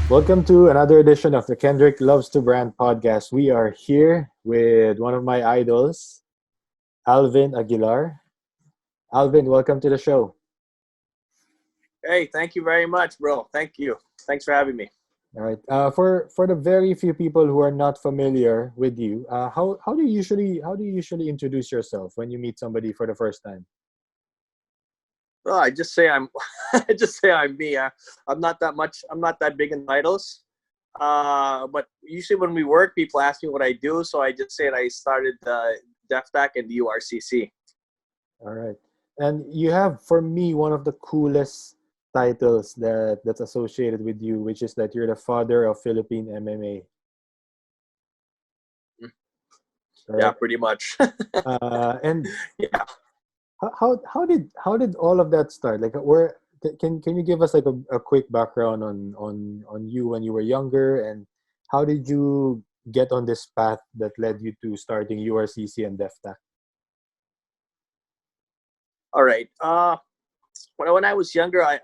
Welcome to another edition of the Kendrick Loves to Brand podcast. We are here with one of my idols, Alvin Aguilar. Alvin, welcome to the show. Hey, thank you very much, bro. Thank you. Thanks for having me. All right. For the very few people who are not familiar with you, how do you usually introduce yourself when you meet somebody for the first time? Well, I just say I'm, I just say I'm me. I'm not that much. I'm not that big in titles. But usually when we work, people ask me what I do, so I just say I started Deftac and the URCC. All right. And you have, for me, one of the coolest titles that's associated with you, which is that you're the father of Philippine MMA. All Yeah, right. pretty much. And Yeah. how did all of that start? Like, where can you give us like a quick background on you when you were younger, and how did you get on this path that led you to starting URCC and DefTech? All right. When I was younger, I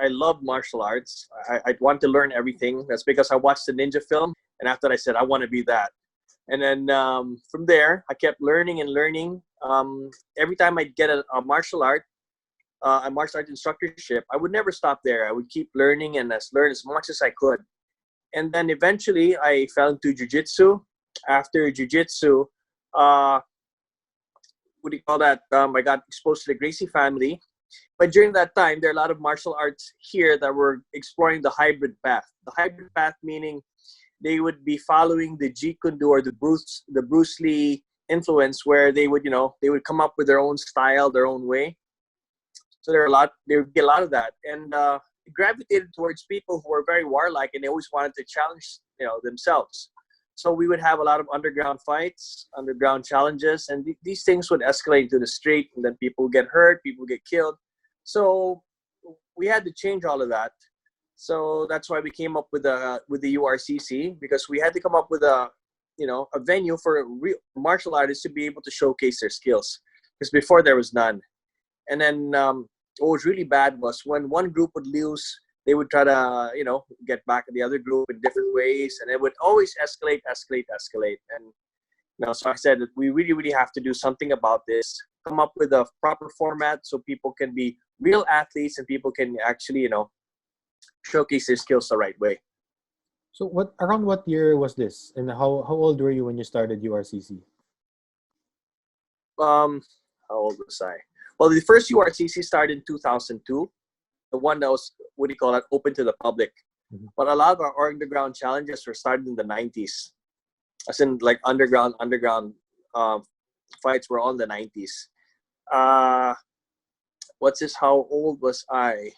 loved martial arts. I wanted to learn everything. That's because I watched the ninja film, and after that, I said I want to be that. And then from there, I kept learning and learning. Every time I'd get a martial art instructorship, I would never stop there. I would keep learning and learn as much as I could. And then eventually, I fell into jujitsu. After jujitsu, uh, what do you call that? I got exposed to the Gracie family. But during that time, there are a lot of martial arts here that were exploring the hybrid path. The hybrid path meaning they would be following the Jeet Kune Do or the Bruce Lee influence, where they would come up with their own style, their own way. So there would be a lot of that, and it gravitated towards people who were very warlike, and they always wanted to challenge themselves. So we would have a lot of underground fights, underground challenges, and these things would escalate to the street, and then people get hurt, people get killed. So we had to change all of that. So that's why we came up with the URCC, because we had to come up with a venue for real martial artists to be able to showcase their skills, because before there was none. And then what was really bad was when one group would lose, they would try to get back at the other group in different ways, and it would always escalate, escalate, escalate. And so I said that we really, really have to do something about this. Come up with a proper format so people can be real athletes and people can actually showcase their skills the right way. So around what year was this, and how old were you when you started URCC? Um, how old was I? Well, the first URCC started in 2002. The one that was, what do you call that, open to the public. Mhm. But a lot of our underground challenges were started in the 90s. As in, like, underground um, fights were all in the 90s. Uh, what's this? How old was I?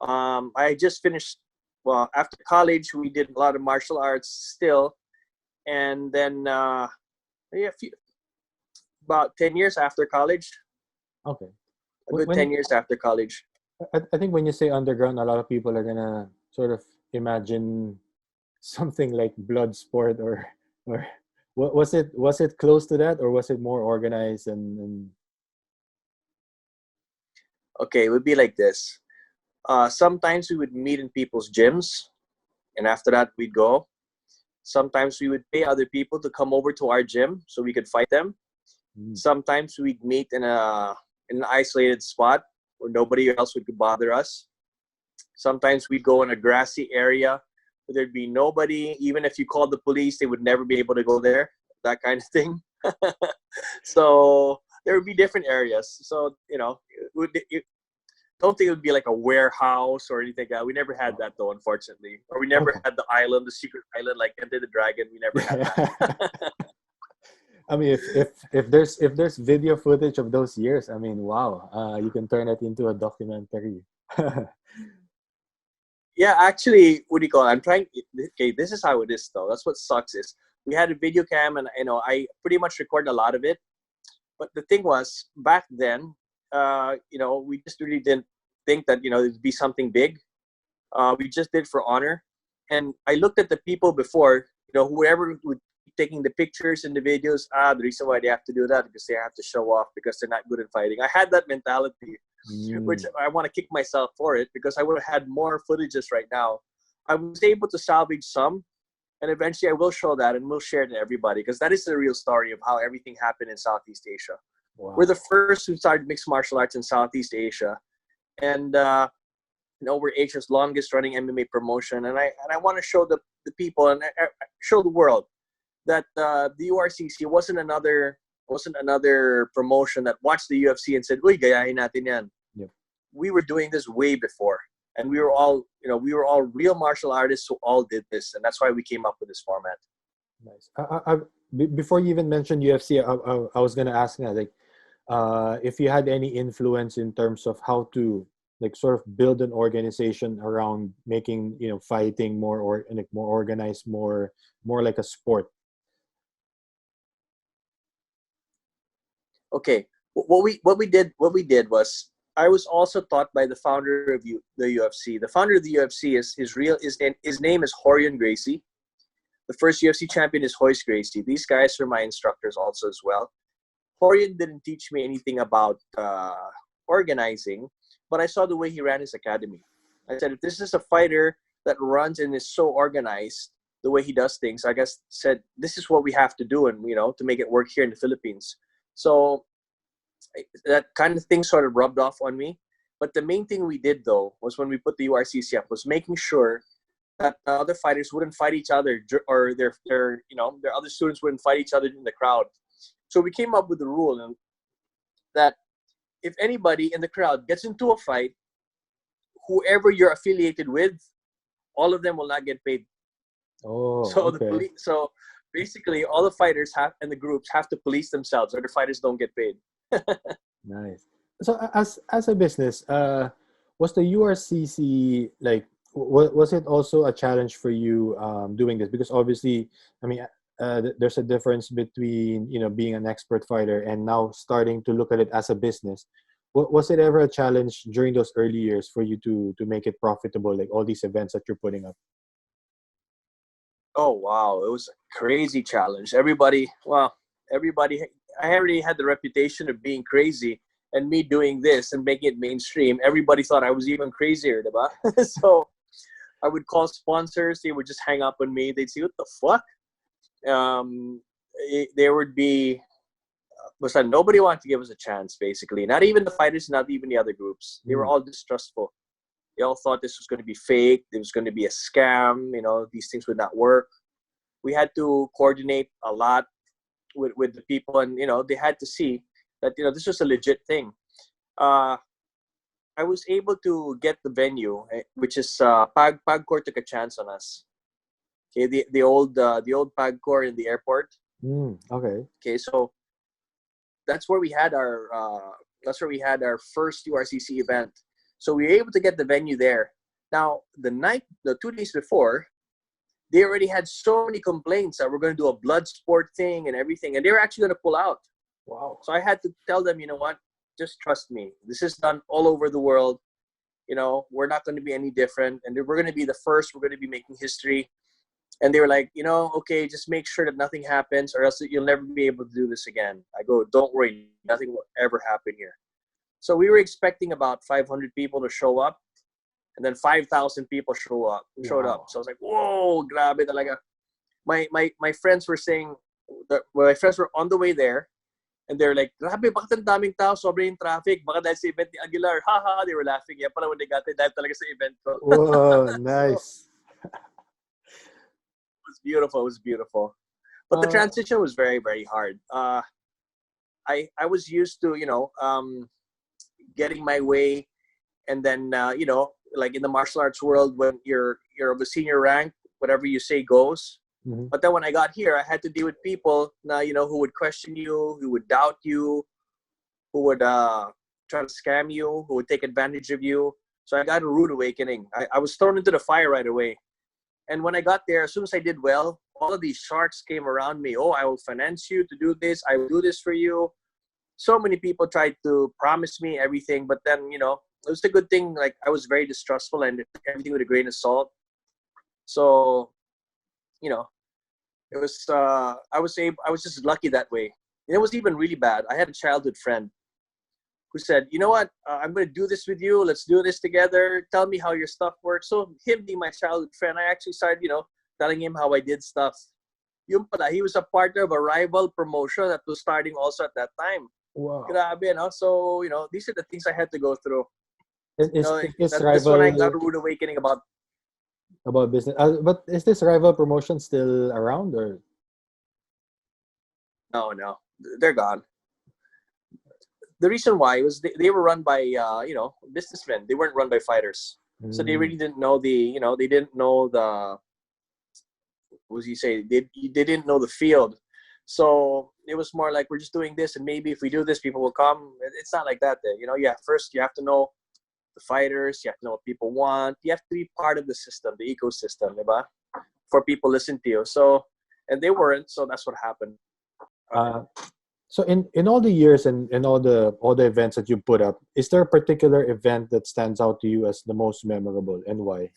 I just finished, well, after college, we did a lot of martial arts still. And then, yeah, about 10 years after college, Okay. a good 10 When years after college. I think when you say underground, a lot of people are gonna sort of imagine something like Bloodsport, or was it close to that, or was it more organized and Okay, it would be like this. Sometimes we would meet in people's gyms, and after that, we'd go. Sometimes we would pay other people to come over to our gym so we could fight them. mm, Sometimes we'd meet in an isolated spot where nobody else would bother us. Sometimes we'd go in a grassy area where there'd be nobody. Even if you called the police, they would never be able to go there. That kind of thing. So there would be different areas. So don't think it would be like a warehouse or anything like that. We never had that though, unfortunately. Or we never okay. had the island, the secret island, like Enter the Dragon. We never had that. I mean, if there's video footage of those years, I mean, wow, you can turn it into a documentary. Yeah, actually, what do you call it? I'm trying. Okay, this is how it is though. That's what sucks is we had a video cam, and I pretty much recorded a lot of it. But the thing was, back then, we just really didn't think that it'd be something big. We just did for honor. And I looked at the people before, whoever would be taking the pictures and the videos. The reason why they have to do that because they have to show off because they're not good at fighting. I had that mentality, which Mm, I want to kick myself for it because I would have had more footages right now. I was able to salvage some, and eventually I will show that and we'll share it to everybody, because that is the real story of how everything happened in Southeast Asia. Wow. We're the first who started mixed martial arts in Southeast Asia, and we're Asia's longest running MMA promotion. And I want to show the people and show the world that the URCC wasn't another promotion that watched the UFC and said, "Uy, gayahin natin yan." Yep. We were doing this way before, and we were all real martial artists who all did this, and that's why we came up with this format. Nice. Before you even mentioned UFC, I was gonna ask now, like, if you had any influence in terms of how to like sort of build an organization around making fighting more more organized, more like a sport. Okay, what we did was, I was also taught by the founder of the UFC. The founder of the UFC his name is Rorion Gracie. The first UFC champion is Royce Gracie. These guys are my instructors also as well. Rorion didn't teach me anything about organizing, but I saw the way he ran his academy. I said, if this is a fighter that runs and is so organized the way he does things, I guess said this is what we have to do, and to make it work here in the Philippines. So that kind of thing sort of rubbed off on me. But the main thing we did, though, was when we put the URCC up, was making sure that the other fighters wouldn't fight each other, or their other students wouldn't fight each other in the crowd. So we came up with a rule that if anybody in the crowd gets into a fight, whoever you're affiliated with, all of them will not get paid. Oh, so okay. So basically, all the fighters and the groups have to police themselves, or the fighters don't get paid. Nice. So as a business, was the URCC like was it also a challenge for you doing this? Because obviously, I mean, there's a difference between being an expert fighter and now starting to look at it as a business. Was it ever a challenge during those early years for you to make it profitable, like all these events that you're putting up? Oh wow, it was a crazy challenge. Everybody, I already had the reputation of being crazy, and me doing this and making it mainstream, everybody thought I was even crazier, diba? So I would call sponsors, they would just hang up on me. They'd say, what the fuck? There would be, nobody wanted to give us a chance, basically. Not even the fighters, not even the other groups. They were all distrustful. They all thought this was going to be fake. It was going to be a scam. These things would not work. We had to coordinate a lot with the people, and they had to see that this was a legit thing. I was able to get the venue, which is Pagcor took a chance on us. Okay, the old Pagcor in the airport. Okay. Okay, so that's where we had our first URCC event. So we were able to get the venue there. Now the 2 days before, they already had so many complaints that we're going to do a Bloodsport thing and everything, and they were actually going to pull out. Wow. So I had to tell them, what? Just trust me. This is done all over the world. We're not going to be any different, and we're going to be the first. We're going to be making history. And they were like, okay, just make sure that nothing happens, or else you'll never be able to do this again. I go, don't worry, nothing will ever happen here. So we were expecting about 500 people to show up, and then 5,000 people showed up. So I was like, whoa, grabe talaga. My friends were saying, my friends were on the way there, and they're like, grabe, bakit ang daming tao, sobrang yung traffic, baka dahil sa event ni Aguilar, ha ha, they were laughing. Yeah, pala when they got there, dahil talaga sa event ko. Whoa, nice. It was beautiful. But the transition was very, very hard. I was used to, getting my way, and then, like in the martial arts world, when you're of a senior rank, whatever you say goes. Mm-hmm. But then when I got here, I had to deal with people now, who would question you, who would doubt you, who would try to scam you, who would take advantage of you. So I got a rude awakening. I was thrown into the fire right away. And when I got there, as soon as I did well, all of these sharks came around me. Oh, I will finance you to do this. I will do this for you. So many people tried to promise me everything. But then, it was a good thing. Like, I was very distrustful and everything with a grain of salt. So, it was, I was just lucky that way. And it was even really bad. I had a childhood friend who said, you know what, I'm going to do this with you. Let's do this together. Tell me how your stuff works. So him being my childhood friend, I actually started, telling him how I did stuff. Yung pala, he was a partner of a rival promotion that was starting also at that time. Wow. Grabe, no? So, these are the things I had to go through. That's when I got a rude awakening about business. But is this rival promotion still around, or? No, they're gone. The reason why was they were run by businessmen. They weren't run by fighters. So they really didn't know they didn't know what do you say? They didn't know the field. So it was more like, we're just doing this, and maybe if we do this, people will come. It's not like that. First you have to know the fighters. You have to know what people want. You have to be part of the system, the ecosystem, diba? For people listen to you. So, and they weren't. So that's what happened. So in all the years and in all the events that you put up, is there a particular event that stands out to you as the most memorable, and why?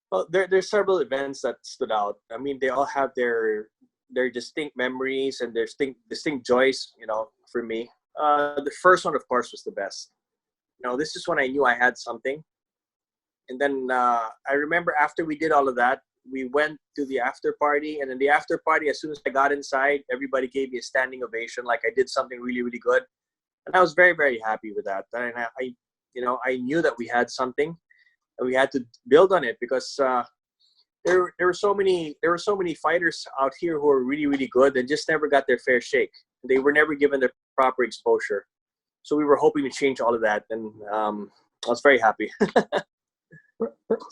Well, there's several events that stood out. I mean, they all have their distinct memories and their distinct joys. For me, the first one, of course, was the best. This is when I knew I had something. And then I remember after we did all of that, we went to the after party. And in the after party, as soon as I got inside, everybody gave me a standing ovation, like I did something really, really good. And I was very, very happy with that. And I knew that we had something, and we had to build on it, because there were so many fighters out here who are really, really good and just never got their fair shake. They were never given their proper exposure. So we were hoping to change all of that, and I was very happy.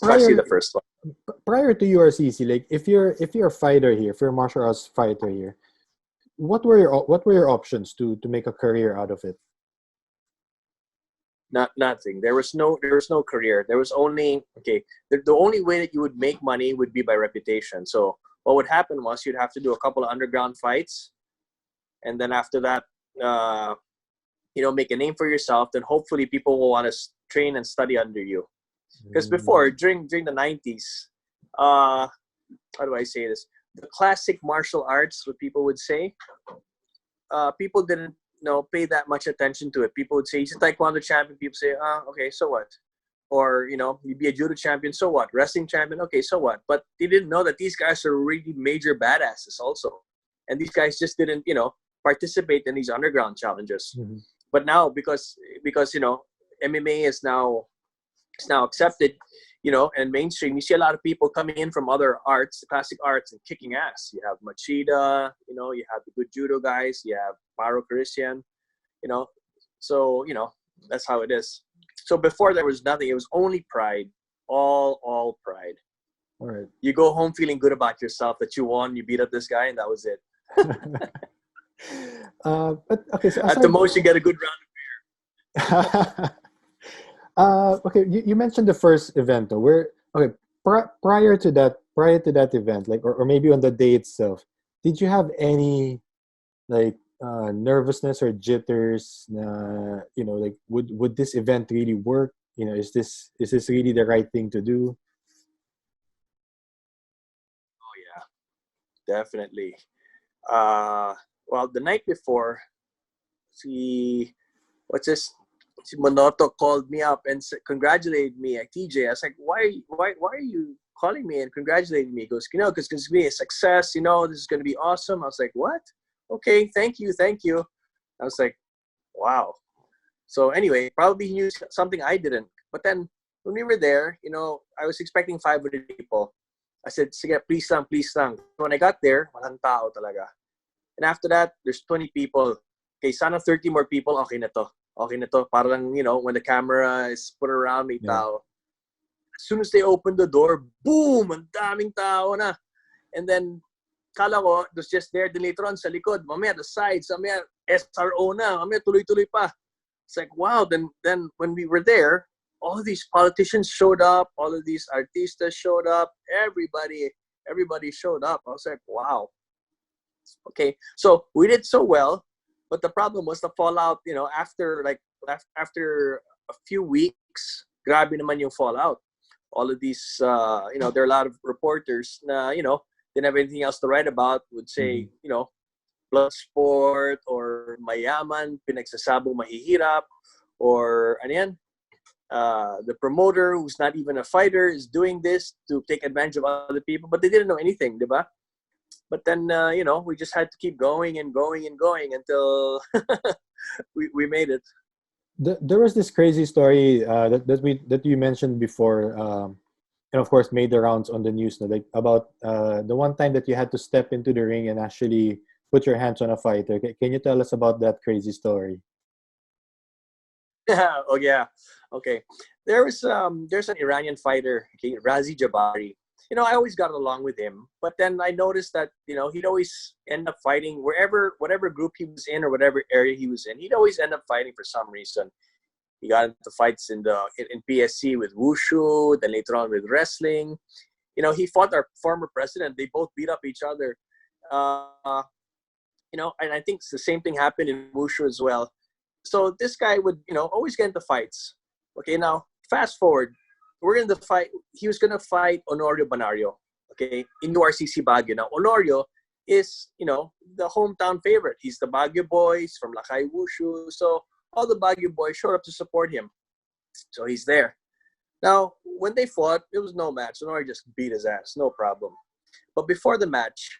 Especially the first one. Prior to URCC, like if you're a fighter here, if you're a martial arts fighter here, what were your options to make a career out of it? Nothing. There was no career. There was only the only way that you would make money would be by reputation. So what would happen was, you'd have to do a couple of underground fights, and then after that, make a name for yourself. Then hopefully people will want to train and study under you. Because before, during the 90s, how do I say this? The classic martial arts, what people would say, people didn't pay that much attention to it. People would say, he's a taekwondo champion. People say, okay, so what? Or, you'd be a judo champion, so what? Wrestling champion, okay, so what? But they didn't know that these guys are really major badasses also. And these guys just didn't, participate in these underground challenges. Mm-hmm. But now, because MMA is now accepted, and mainstream, you see a lot of people coming in from other arts, the classic arts, and kicking ass. You have Machida, you have the good judo guys, you have Paro Christian, so, that's how it is. So before, there was nothing. It was only pride, all pride. All right. You go home feeling good about yourself that you won, you beat up this guy, and that was it. But okay, so at the most, you get a good round of beer. Okay, you mentioned the first event though. Prior to that event, like or maybe on the day itself, did you have any like nervousness or jitters? Like would this event really work? Is this really the right thing to do? Oh yeah, definitely. Well, the night before, Monoto called me up and congratulated me at TJ. I was like, why are you calling me and congratulating me? He goes, because it's going to be a success. This is going to be awesome. I was like, what? Okay, thank you. I was like, wow. So anyway, probably he knew something I didn't. But then when we were there, I was expecting 500 people. I said, sige, please lang. When I got there, walang tao talaga. And after that, there's 20 people. Okay, sana 30 more people. Okay na to. Parang, when the camera is put around, may tao. As soon as they opened the door, boom! Ang daming tao na. And then, kala ko, it was just there. Then later on, sa likod, mamaya, the sides, mamaya, SRO na. Mamaya, tuloy-tuloy pa. It's like, wow. Then when we were there, all of these politicians showed up. All of these artistas showed up. Everybody showed up. I was like, wow. Okay, so we did so well, but the problem was the fallout. After a few weeks, grabe naman yung fallout. All of these, there are a lot of reporters na didn't have anything else to write about. Would say, Bloodsport or mayaman, pinagsasabong mahihirap, or ano yan, the promoter who's not even a fighter is doing this to take advantage of other people, but they didn't know anything, diba? But then, we just had to keep going and going and going until we made it. There was this crazy story that you mentioned before, and of course made the rounds on the news, no? Like about the one time that you had to step into the ring and actually put your hands on a fighter. Can you tell us about that crazy story? Oh yeah, okay. There's an Iranian fighter, okay, Razi Jabari. I always got along with him, but then I noticed that he'd always end up fighting whatever group he was in or whatever area he was in. He'd always end up fighting for some reason. He got into fights in PSC with wushu, then later on with wrestling. He fought our former president. They both beat up each other. And I think the same thing happened in wushu as well. So this guy would, always get into fights. Okay, now fast forward. We're in the fight. He was gonna fight Honorio Banario. Okay, in URCC Baguio. Now Honorio is, the hometown favorite. He's the Baguio boys from Lakay Wushu. So all the Baguio boys showed up to support him. So he's there. Now, when they fought, it was no match. Honorio just beat his ass, no problem. But before the match,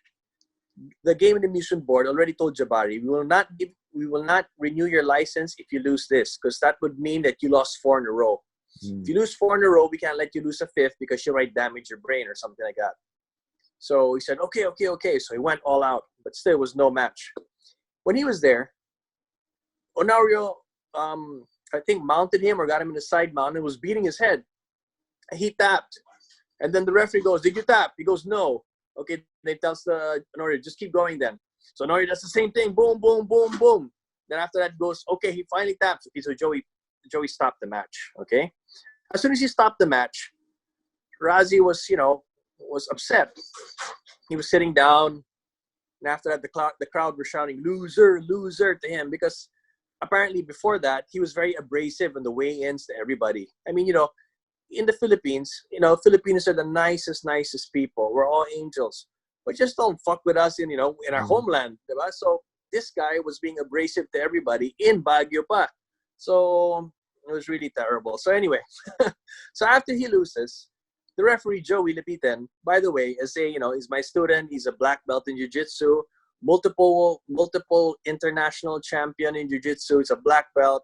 the Game and Amusement Board already told Jabari, we will not renew your license if you lose this, because that would mean that you lost 4 in a row. If you lose 4 in a row, we can't let you lose a 5th because you might damage your brain or something like that. So he said, okay. So he went all out, but still was no match. When he was there, Honorio, I think, mounted him or got him in the side mount and was beating his head. And he tapped. And then the referee goes, did you tap? He goes, no. Okay, they tells the Honorio, just keep going then. So Honorio does the same thing, boom, boom, boom, boom. Then after that goes, okay, he finally taps. Okay, so Joey stopped the match, okay? As soon as he stopped the match, Razi was upset. He was sitting down, and after that, the crowd were shouting, loser, loser to him, because apparently before that, he was very abrasive in the weigh-ins to everybody. I mean, in the Philippines, Filipinos are the nicest people. We're all angels. But just don't fuck with us in our homeland, diba? So this guy was being abrasive to everybody in Baguio pa. So it was really terrible. So anyway, so after he loses, the referee Joey Lapitan, by the way, is my student. He's a black belt in jiu-jitsu, multiple international champion in jiu-jitsu. He's a black belt.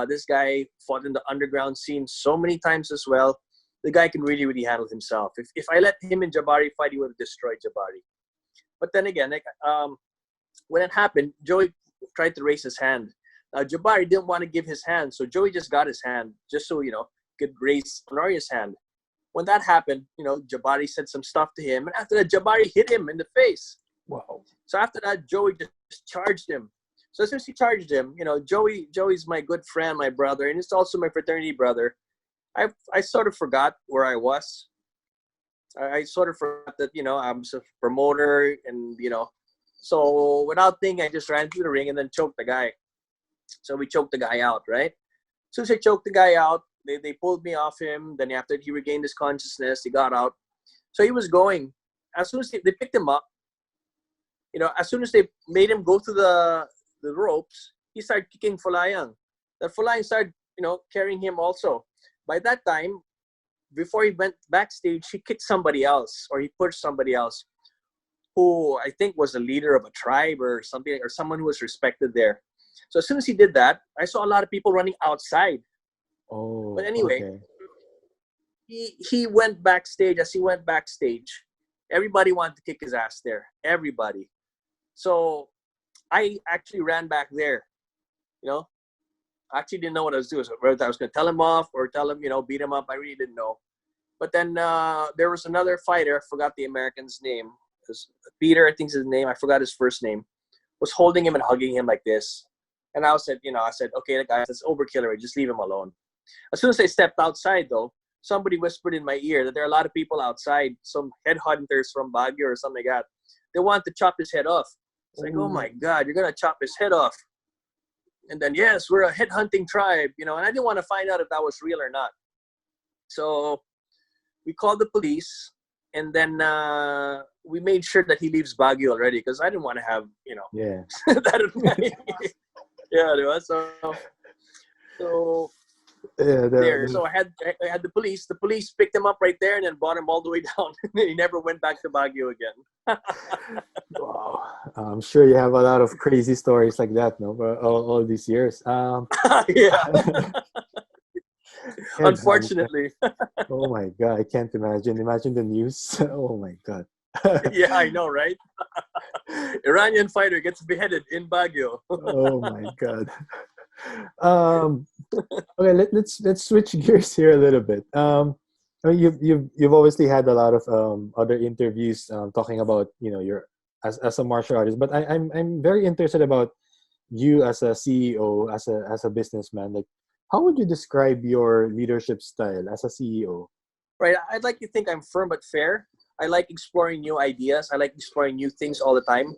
This guy fought in the underground scene so many times as well. The guy can really, really handle himself. If I let him and Jabari fight, he would have destroyed Jabari. But then again, when it happened, Joey tried to raise his hand. Jabari didn't want to give his hand, so Joey just got his hand just so could raise Honorio's hand. When that happened, Jabari said some stuff to him, and after that, Jabari hit him in the face. Wow. So after that, Joey just charged him. So as soon as he charged him, Joey's my good friend, my brother, and he's also my fraternity brother. I sort of forgot where I was. I sort of forgot that, I was a promoter and, so without thinking, I just ran through the ring and then choked the guy. So we choked the guy out, right? As soon as I choked the guy out, they pulled me off him. Then after he regained his consciousness, he got out. So he was going. As soon as they picked him up, as soon as they made him go through the ropes, he started kicking Fulayang. That Fulayang started, carrying him also. By that time, before he went backstage, he kicked somebody else or he pushed somebody else who I think was the leader of a tribe or something, or someone who was respected there. So as soon as he did that, I saw a lot of people running outside. Oh, but anyway, okay. he went backstage. As he went backstage, everybody wanted to kick his ass there. Everybody. So I actually ran back there. I actually didn't know what I was doing. So whether I was going to tell him off or tell him, beat him up, I really didn't know. But then there was another fighter. I forgot the American's name. It was Peter, I think is his name. I forgot his first name. Was holding him and hugging him like this. And I said, okay, guys, that's overkill already. Just leave him alone. As soon as I stepped outside, though, somebody whispered in my ear that there are a lot of people outside, some headhunters from Baguio or something like that. They want to chop his head off. It's like, oh my God, you're going to chop his head off. And then, yes, we're a headhunting tribe, and I didn't want to find out if that was real or not. So we called the police. and then we made sure that he leaves Baguio already because I didn't want to have Yeah. that. Yeah, diba? So Yeah. there. So I had the police. The police picked him up right there and then brought him all the way down. He never went back to Baguio again. Wow. I'm sure you have a lot of crazy stories like that, no? For all these years. Yeah, Headhunter. unfortunately. Oh my God, I can't imagine. Imagine the news. Oh my God. Yeah, I know, right? Iranian fighter gets beheaded in Baguio. Oh my God. Um, okay, let's switch gears here a little bit. I mean, you've obviously had a lot of other interviews talking about your as a martial artist, but I'm very interested about you as a CEO, as a businessman. Like, how would you describe your leadership style as a CEO? Right. I'd like to think I'm firm but fair. I like exploring new ideas. I like exploring new things all the time.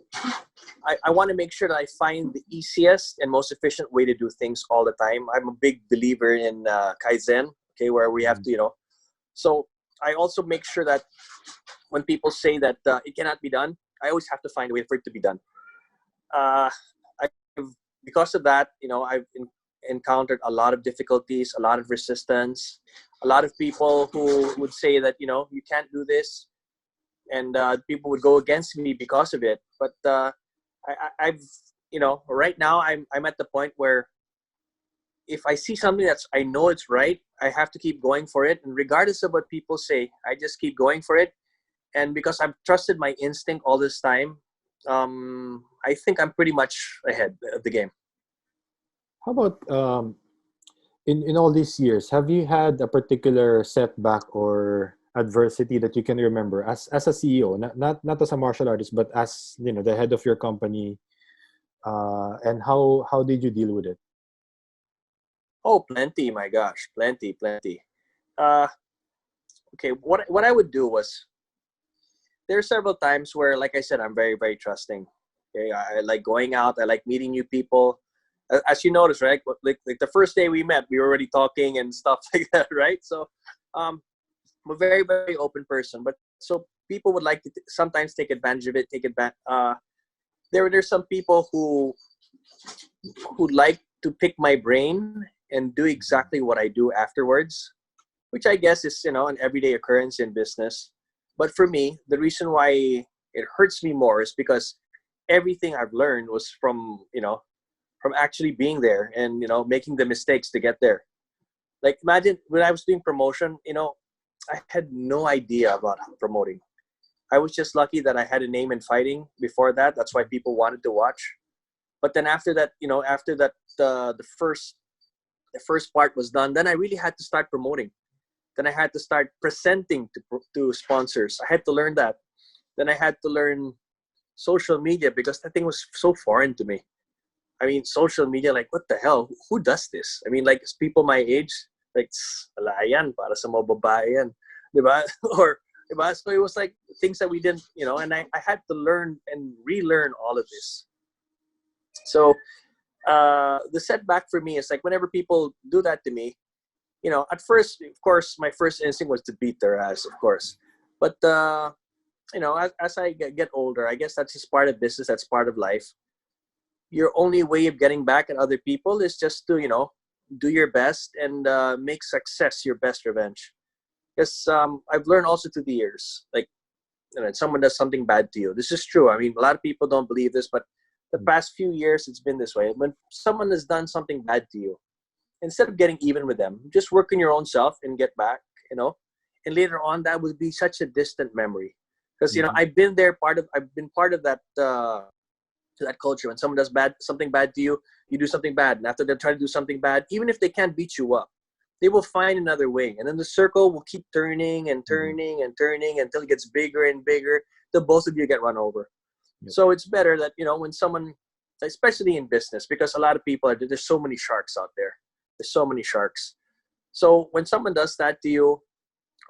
I want to make sure that I find the easiest and most efficient way to do things all the time. I'm a big believer in Kaizen, okay, where we have to, So I also make sure that when people say that it cannot be done, I always have to find a way for it to be done. Uh, because of that, I've encountered a lot of difficulties, a lot of resistance, a lot of people who would say that, you can't do this. And people would go against me because of it. But I've, right now I'm at the point where if I see something I know it's right, I have to keep going for it. And regardless of what people say, I just keep going for it. And because I've trusted my instinct all this time, I think I'm pretty much ahead of the game. How about in all these years, have you had a particular setback or adversity that you can remember as a CEO, not as a martial artist, but as the head of your company, and how did you deal with it? Oh, plenty, my gosh, plenty. Uh, okay, what I would do was there are several times where, like I said, I'm very, very trusting. Okay, I like going out. I like meeting new people. As you notice, right? Like the first day we met, we were already talking and stuff like that, right? So, I'm a very, very open person. But so people would like to sometimes take advantage of it. Take advantage. There's some people who like to pick my brain and do exactly what I do afterwards, which I guess is an everyday occurrence in business. But for me, the reason why it hurts me more is because everything I've learned was from actually being there and making the mistakes to get there. Like imagine when I was doing promotion, I had no idea about promoting. I was just lucky that I had a name in fighting before that. That's why people wanted to watch. But then after that, the first part was done, then I really had to start promoting. Then I had to start presenting to sponsors. I had to learn that. Then I had to learn social media because that thing was so foreign to me. I mean, social media, like, what the hell? Who does this? I mean, like, people my age, like, wala yan, para sa mga babae yan. Diba? Or, diba? So it was like things that we didn't, and I had to learn and relearn all of this. So the setback for me is like whenever people do that to me, at first, of course, my first instinct was to beat their ass, of course. But, as I get older, I guess that's just part of business. That's part of life. Your only way of getting back at other people is just to, do your best and make success your best revenge. Because I've learned also through the years, like, someone does something bad to you. This is true. I mean, a lot of people don't believe this, but the past few years, it's been this way. When someone has done something bad to you, instead of getting even with them, just work on your own self and get back, and later on, that would be such a distant memory. Because, I've been part of that culture. When someone does something bad to you, you do something bad. And after they try to do something bad, even if they can't beat you up, they will find another way. And then the circle will keep turning and turning and turning until it gets bigger and bigger till both of you get run over. Yep. So it's better that, when someone, especially in business, because a lot of people there's so many sharks out there. There's so many sharks. So when someone does that to you,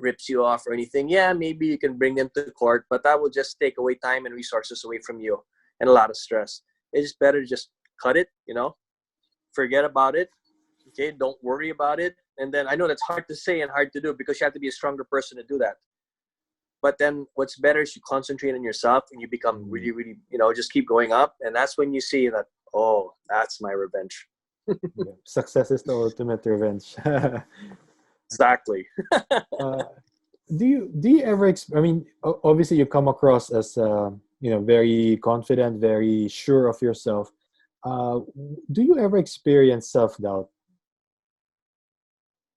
rips you off or anything, yeah, maybe you can bring them to court, but that will just take away time and resources away from you and a lot of stress. It's better to just cut it, forget about it. Okay, don't worry about it. And then I know that's hard to say and hard to do because you have to be a stronger person to do that. But then what's better is you concentrate on yourself and you become really, really, just keep going up. And that's when you see that, oh, that's my revenge. Yeah. Success is the ultimate revenge. Exactly. Do you ever I mean, obviously you come across as very confident, very sure of yourself. Do you ever experience self-doubt?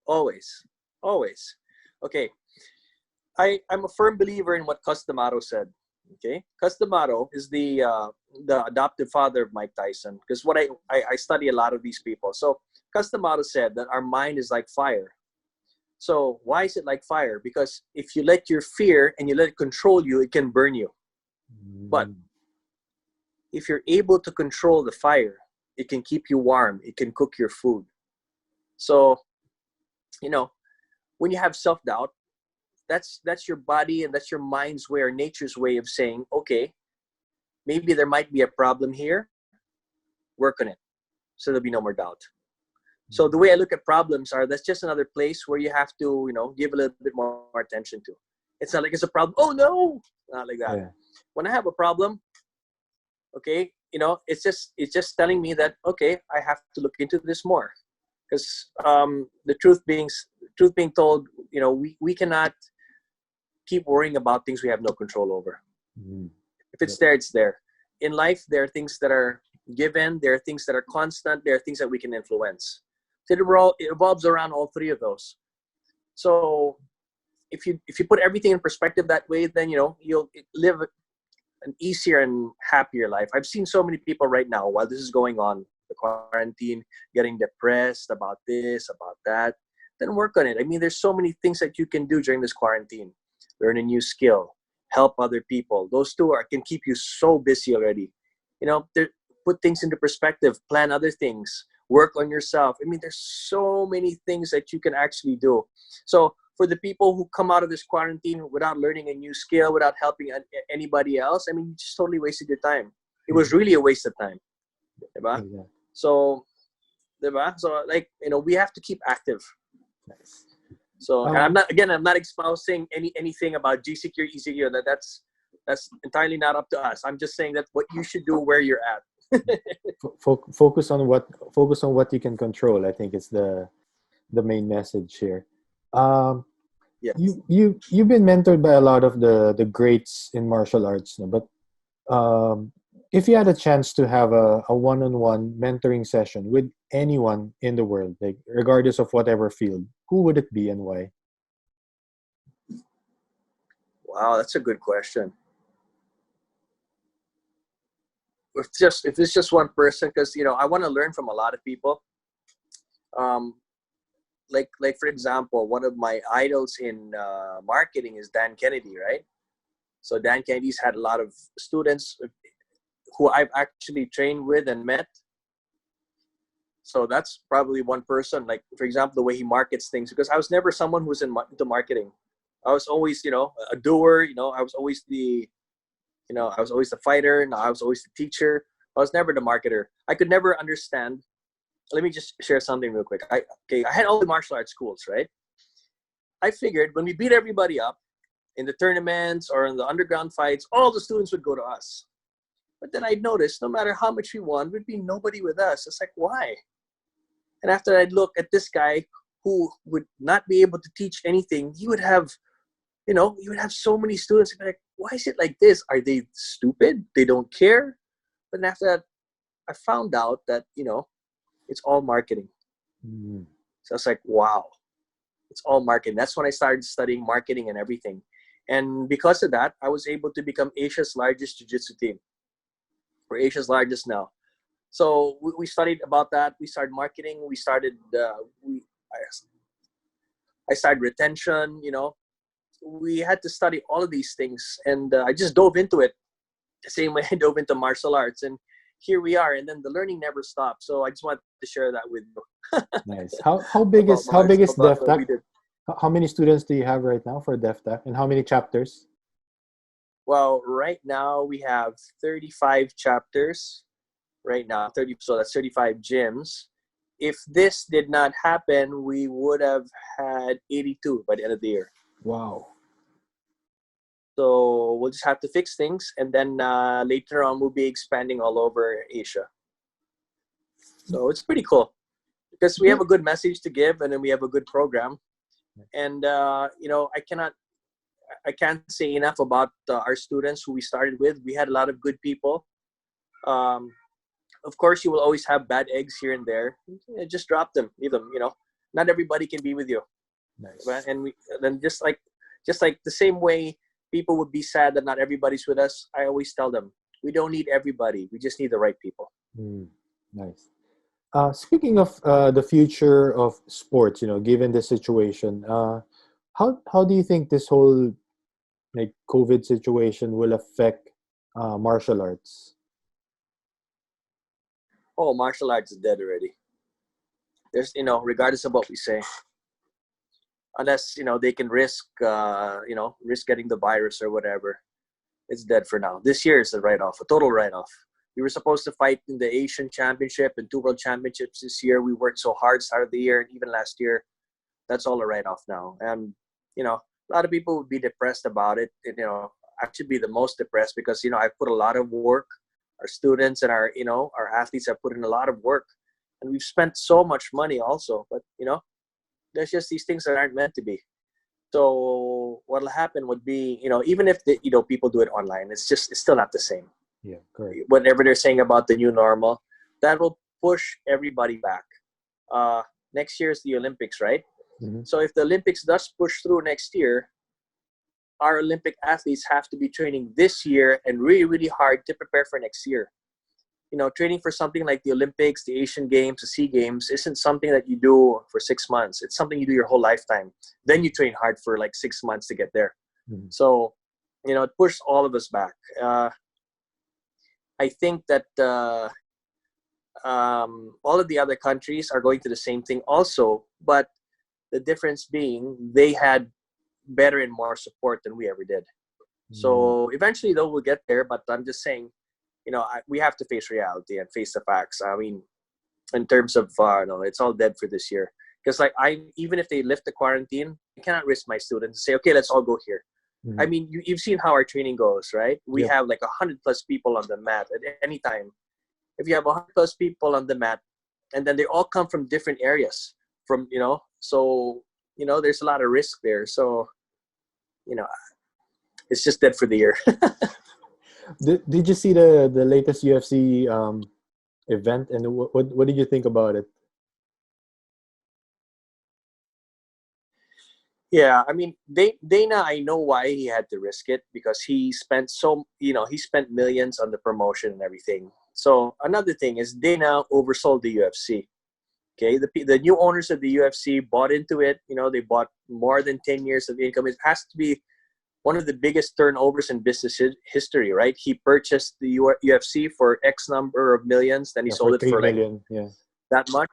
Always. Always. Okay. I'm a firm believer in what Custamato said. Okay. Custamato is the adoptive father of Mike Tyson. Because what I study a lot of these people. So Custamato said that our mind is like fire. So why is it like fire? Because if you let your fear and you let it control you, it can burn you. But if you're able to control the fire, it can keep you warm. It can cook your food. So, when you have self-doubt, that's your body and that's your mind's way or nature's way of saying, okay, maybe there might be a problem here. Work on it. So there'll be no more doubt. So the way I look at problems that's just another place where you have to, give a little bit more attention to. It's not like it's a problem. Oh no, not like that. Yeah. When I have a problem, okay, it's just telling me that, okay, I have to look into this more. Because the truth being told, we cannot keep worrying about things we have no control over. Mm-hmm. If it's there, it's there. In life, there are things that are given. There are things that are constant. There are things that we can influence. It revolves around all three of those. So if you put everything in perspective that way, then you'll live an easier and happier life. I've seen so many people right now while this is going on, the quarantine, getting depressed about this, about that. Then work on it. I mean, there's so many things that you can do during this quarantine. Learn a new skill, help other people. Those two can keep you so busy already. Put things into perspective, plan other things, work on yourself. I mean, there's so many things that you can actually do. So for the people who come out of this quarantine without learning a new skill, without helping anybody else, I mean, you just totally wasted your time. It was really a waste of time. Diba? Yeah. So, diba? So we have to keep active. Nice. So and I'm not espousing anything about GCQ or ECQ. That's entirely not up to us. I'm just saying that what you should do where you're at. Focus on what you can control. I think it's the main message here. Yes. You've been mentored by a lot of the greats in martial arts, but if you had a chance to have a one-on-one mentoring session with anyone in the world, like regardless of whatever field, who would it be and why? Wow, that's a good question. If it's just one person, because I want to learn from a lot of people. Like for example, one of my idols in marketing is Dan Kennedy, right? So Dan Kennedy's had a lot of students who I've actually trained with and met. So that's probably one person. Like for example, the way he markets things, because I was never someone who was into marketing. I was always, a doer. I was always the fighter. No, I was always the teacher. I was never the marketer. I could never understand. Let me just share something real quick. I had all the martial arts schools, right? I figured when we beat everybody up in the tournaments or in the underground fights, all the students would go to us. But then I'd notice no matter how much we won, there'd be nobody with us. It's like, why? And after I'd look at this guy who would not be able to teach anything, he would have, you would have so many students. You'd be like, why is it like this? Are they stupid? They don't care? But after that, I found out that, it's all marketing. Mm. So I was like, wow, it's all marketing. That's when I started studying marketing and everything. And because of that, I was able to become Asia's largest jiu-jitsu team. We're Asia's largest now. So we studied about that. We started marketing. We started, I started retention, We had to study all of these things. And I just dove into it the same way I dove into martial arts. And here we are. And then the learning never stopped. So I just wanted to share that with you. Nice. How big is Deftac? How many students do you have right now for Deftac? And how many chapters? Well, right now we have 35 chapters. Right now, so that's 35 gyms. If this did not happen, we would have had 82 by the end of the year. Wow. So we'll just have to fix things, and then later on we'll be expanding all over Asia. So it's pretty cool because we have a good message to give, and then we have a good program. And I can't say enough about our students who we started with. We had a lot of good people. Of course, you will always have bad eggs here and there. Just drop them, leave them. Not everybody can be with you. Nice. And then just like the same way people would be sad that not everybody's with us, I always tell them, we don't need everybody. We just need the right people. Nice. Speaking of the future of sports, given the situation, how do you think this whole like COVID situation will affect martial arts? Oh, martial arts is dead already. There's, regardless of what we say, unless, they can risk getting the virus or whatever, it's dead for now. This year is a write-off, a total write-off. We were supposed to fight in the Asian Championship and 2 World Championships this year. We worked so hard, start of the year, and even last year. That's all a write-off now. And, a lot of people would be depressed about it. I should be the most depressed because, I put a lot of work. Our students and our athletes have put in a lot of work. And we've spent so much money also. But, there's just these things that aren't meant to be. So what'll happen would be, even if people do it online, it's still not the same. Yeah, correct. Whatever they're saying about the new normal, that will push everybody back. Next year is the Olympics, right? Mm-hmm. So if the Olympics does push through next year, our Olympic athletes have to be training this year and really, really hard to prepare for next year. Training for something like the Olympics, the Asian Games, the SEA Games isn't something that you do for 6 months. It's something you do your whole lifetime. Then you train hard for like 6 months to get there. Mm-hmm. So, it pushed all of us back. I think that all of the other countries are going to the same thing also, but the difference being they had better and more support than we ever did. So eventually, though, we'll get there. But I'm just saying, we have to face reality and face the facts. I mean, in terms of, it's all dead for this year. Because even if they lift the quarantine, I cannot risk my students to say, okay, let's all go here. Mm-hmm. I mean, you've seen how our training goes, right? We have like 100+ people on the mat at any time. If you have 100+ people on the mat, and then they all come from different areas, so there's a lot of risk there. So, it's just dead for the year. Did you see the latest UFC event, and what did you think about it? Yeah, I mean, Dana, I know why he had to risk it, because he spent he spent millions on the promotion and everything. So another thing is Dana oversold the UFC. Okay, the new owners of the UFC bought into it. They bought more than 10 years of income. It has to be one of the biggest turnovers in business history, right? He purchased the UFC for X number of millions, then he sold it for 3 million, that much.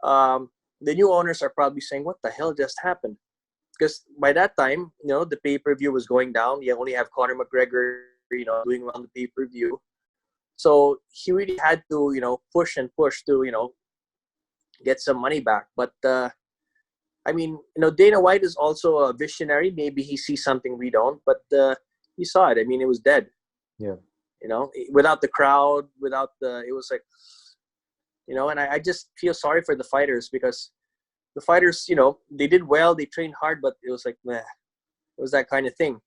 The new owners are probably saying, what the hell just happened? Because by that time, the pay-per-view was going down. You only have Conor McGregor, doing well on the pay-per-view. So he really had to, push and push to, get some money back. But, I mean, Dana White is also a visionary. Maybe he sees something we don't, but he saw it. I mean, it was dead. Yeah. Without the crowd, it was like, and I just feel sorry for the fighters, because the fighters, they did well, they trained hard, but it was like, meh. It was that kind of thing.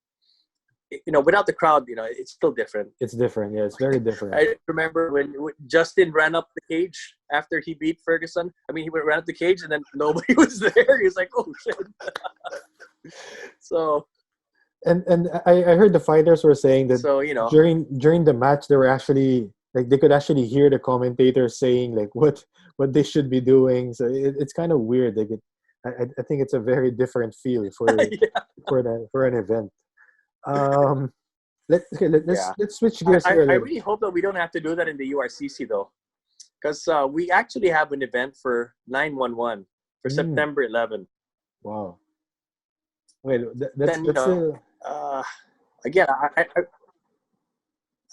Without the crowd, it's still different. It's different. Yeah, it's very different. I remember when Justin ran up the cage after he beat Ferguson. I mean, he ran up the cage and then nobody was there. He was like, oh, shit. So. And I heard the fighters were saying that during the match, they were actually, like, they could actually hear the commentators saying, like, what they should be doing. So it's kind of weird. Like, I think it's a very different feel for an event. Let's switch gears here. I really hope that we don't have to do that in the URCC, though, because we actually have an event for 9/11 for September 11. Wow. Wait, again,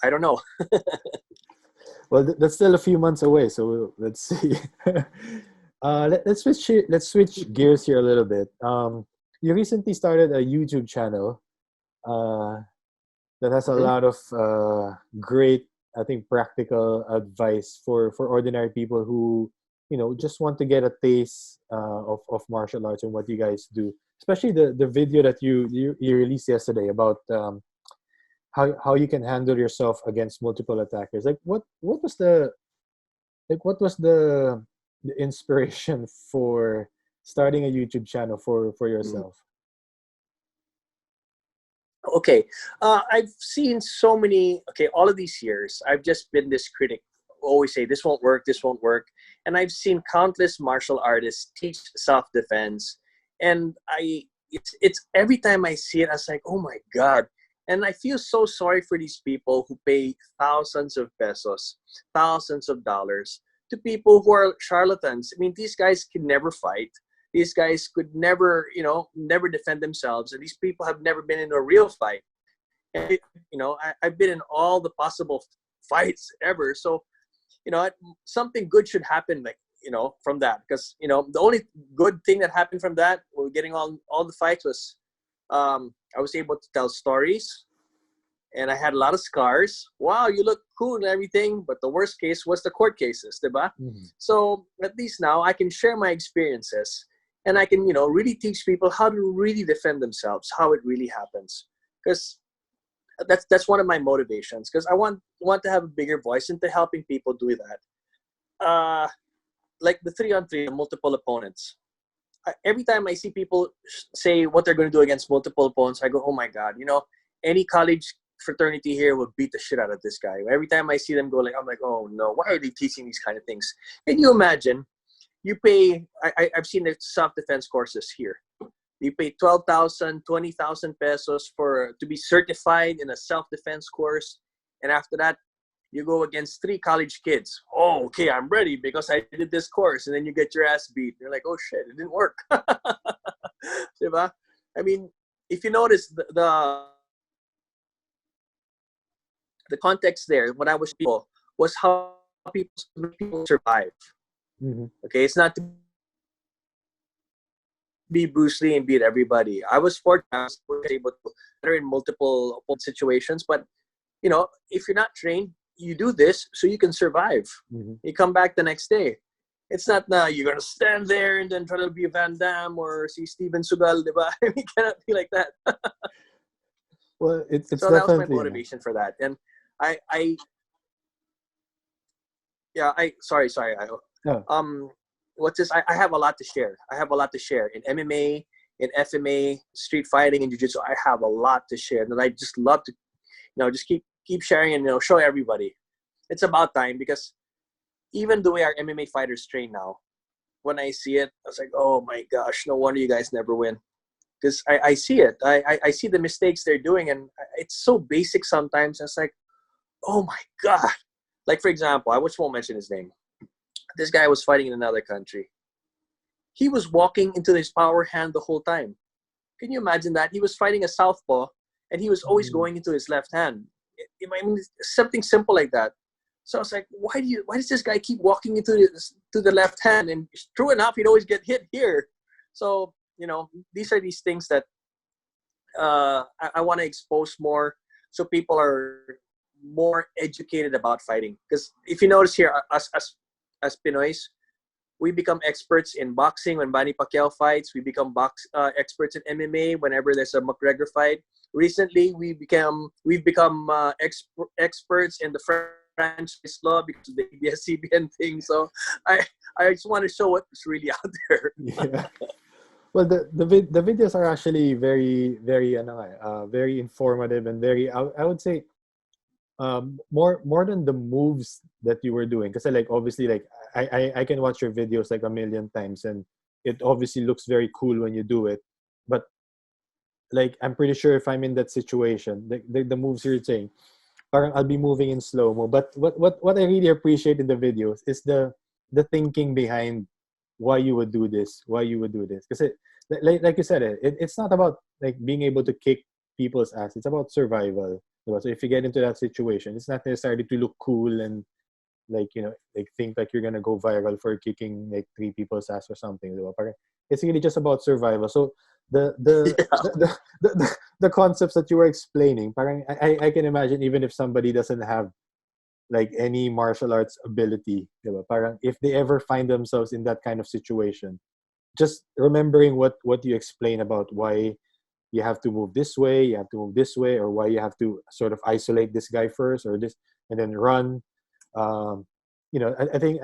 I don't know. Well, that's still a few months away, so let's see. Let's switch gears here a little bit. You recently started a YouTube channel. uh, that has a Mhm. lot of great, I think, practical advice for ordinary people who, just want to get a taste of martial arts and what you guys do. Especially the video that you released yesterday about how you can handle yourself against multiple attackers. Like what was the inspiration for starting a YouTube channel for Mm. yourself? Okay, I've seen so many. Okay, all of these years, I've just been this critic. Always say this won't work, this won't work, and I've seen countless martial artists teach self-defense, and it's every time I see it, I was like, oh my god. And I feel so sorry for these people who pay thousands of pesos, thousands of dollars to people who are charlatans. I mean, these guys can never fight. These guys could never, never defend themselves. And these people have never been in a real fight. And, I've been in all the possible fights ever. So, something good should happen, like, from that. Because, the only good thing that happened from that, when getting all the fights was I was able to tell stories. And I had a lot of scars. Wow, you look cool and everything. But the worst case was the court cases, diba? Mhm. So at least now I can share my experiences and I can, really teach people how to really defend themselves, how it really happens. Because that's one of my motivations. Because I want to have a bigger voice into helping people do that. Like the 3-on-3, the multiple opponents. Every time I see people say what they're going to do against multiple opponents, I go, oh my God, any college fraternity here will beat the shit out of this guy. Every time I see them go, I'm like, oh no, why are they teaching these kind of things? Can you imagine? You pay, I've seen the self-defense courses here. You pay 12,000, 20,000 pesos to be certified in a self-defense course. And after that, you go against 3 college kids. Oh, okay, I'm ready because I did this course. And then you get your ass beat. You're like, oh shit, it didn't work. Diba? I mean, if you notice the context there, what I was people was how people survive. Mhm. Okay, it's not to be Bruce Lee and beat everybody. I was fortunate. I was able to enter in multiple situations, but if you're not trained, you do this so you can survive. Mhm. You come back the next day. It's not now you're gonna stand there and then try to be Van Damme or see Steven Seagal, diba? It cannot be like that. Well, it's So that was my definitely, motivation for that. And I yeah, sorry. no. Um, what's this? I have a lot to share. I have a lot to share in MMA, in FMA, street fighting, and jiu-jitsu. I have a lot to share, and I just love to, just keep sharing and show everybody. It's about time because even the way our MMA fighters train now, when I see it, I was like, oh my gosh, no wonder you guys never win. Because I see it. I see the mistakes they're doing, and it's so basic sometimes. It's like, oh my God. Like, for example, I just won't mention his name. This guy was fighting in another country. He was walking into his power hand the whole time. Can you imagine that? He was fighting a southpaw, and he was always Mhm. going into his left hand. I mean, something simple like that. So I was like, why does this guy keep walking to the left hand? And true enough, he'd always get hit here. So, these are these things that I want to expose more so people are more educated about fighting. Because if you notice here, as Pinoys, we become experts in boxing when Manny Pacquiao fights. We become experts in MMA whenever there's a McGregor fight. Recently, we've become experts in the franchise law because of the ABS-CBN thing. So I just want to show what's really out there. Yeah. Well, the videos are actually very very very informative and very, I would say, more than the moves that you were doing, because like obviously, like I can watch your videos like a million times, and it obviously looks very cool when you do it, but like I'm pretty sure if I'm in that situation, the moves you're saying, parang I'll be moving in slow mo. But what I really appreciate in the videos is the thinking behind why you would do this, because like you said, it's not about like being able to kick people's ass. It's about survival. Diba? So if you get into that situation, it's not necessarily to look cool and like like think like you're gonna go viral for kicking like 3 people's ass or something. Diba? Parang it's really just about survival. So Yeah. the concepts that you were explaining, parang I can imagine even if somebody doesn't have like any martial arts ability, diba? Parang if they ever find themselves in that kind of situation, just remembering what you explain about why you have to move this way, you have to move this way, or why you have to sort of isolate this guy first or this and then run. Um, I think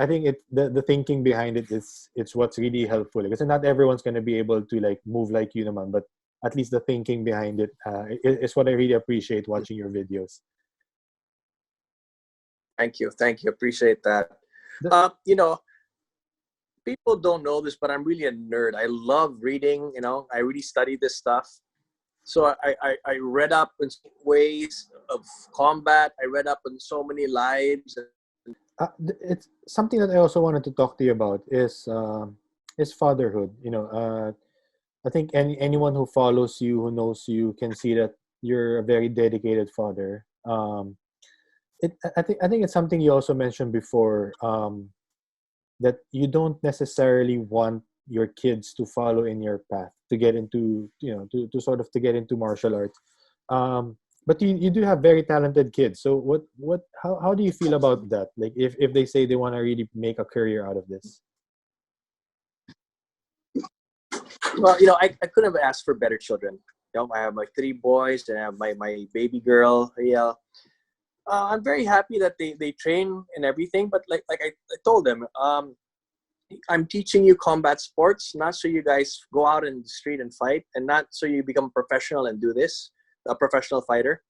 the thinking behind it is it's what's really helpful because not everyone's going to be able to like move like you, naman, but at least the thinking behind it is what I really appreciate watching your videos. Thank you. Appreciate that. The, You know, people don't know this, but I'm really a nerd. I love reading. I really study this stuff. So I read up in ways of combat. I read up on so many lives. it's something that I also wanted to talk to you about is fatherhood. I think anyone who follows you, who knows you, can see that you're a very dedicated father. I think it's something you also mentioned before, that you don't necessarily want your kids to follow in your path to get into to sort of to get into martial arts. But you do have very talented kids. So how do you feel about that? Like if they say they want to really make a career out of this? Well, I couldn't have asked for better children. I have my 3 boys and I have my baby girl, Riel. I'm very happy that they train and everything, but like I told them, I'm teaching you combat sports, not so you guys go out in the street and fight, and not so you become a professional and do this, a professional fighter.